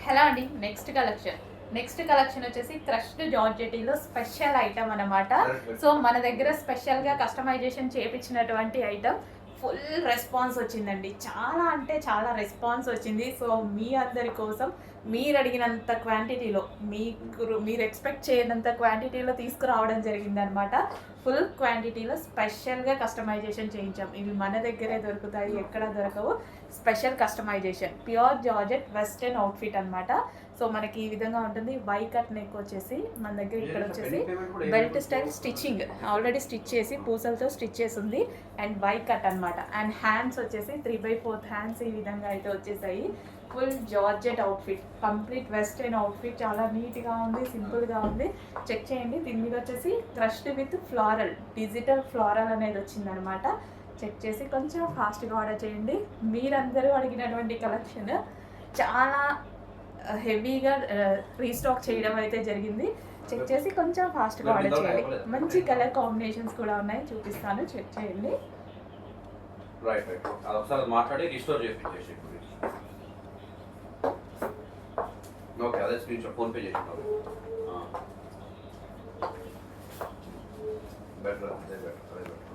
Hello అండి. Next collection వచ్చేసి crushed జార్జెటీలో special item అనమాట. సో మన దగ్గర స్పెషల్గా కస్టమైజేషన్ చేయించినటువంటి ఐటమ్. ఫుల్ రెస్పాన్స్ వచ్చిందండి. చాలా అంటే చాలా రెస్పాన్స్ వచ్చింది. సో మీ అందరి కోసం మీరు అడిగినంత క్వాంటిటీలో మీరు ఎక్స్పెక్ట్ చేయనంత క్వాంటిటీలో తీసుకురావడం జరిగిందనమాట. ఫుల్ క్వాంటిటీలో స్పెషల్గా కస్టమైజేషన్ చేయించాం. ఇవి మన దగ్గరే దొరుకుతాయి, ఎక్కడ దొరకవు. Special customization pure georgette western outfit అనమాట. సో మనకి ఈ విధంగా ఉంటుంది. వై కట్ నెక్ వచ్చేసి మన దగ్గర ఇక్కడ వచ్చేసి belt style stitching already stitch చేసి పూసలతో స్టిచ్ చేసి ఉంది. అండ్ వై కట్ అనమాట. అండ్ హ్యాండ్స్ వచ్చేసి 3/4 హ్యాండ్స్ ఈ విధంగా అయితే వచ్చేసాయి. Full georgette outfit, complete western outfit. చాలా నీట్గా ఉంది, సింపుల్గా ఉంది. చెక్ చేయండి. దీని మీద వచ్చేసి crushed with floral, digital floral అనేది వచ్చిందనమాట. చెక్ చేసి కొంచెం ఫాస్ట్గా ఆర్డర్ చేయండి. మీరందరూ అడిగినటువంటి కలెక్షన్ చాలా హెవీగా రీస్టాక్ చేయడం అయితే జరిగింది. చెక్ చేసి కొంచెం ఫాస్ట్గా ఆర్డర్ చేయండి. మంచి కలర్ కాంబినేషన్స్ కూడా ఉన్నాయి, చూపిస్తాను. చెక్ చేయండి. మాట్లాడి రిస్టోర్ చేసి ఓకే, అదే స్క్రీన్ షాట్ ఫోన్ పే చేసినావు. బెటర్ అదే బెటర్.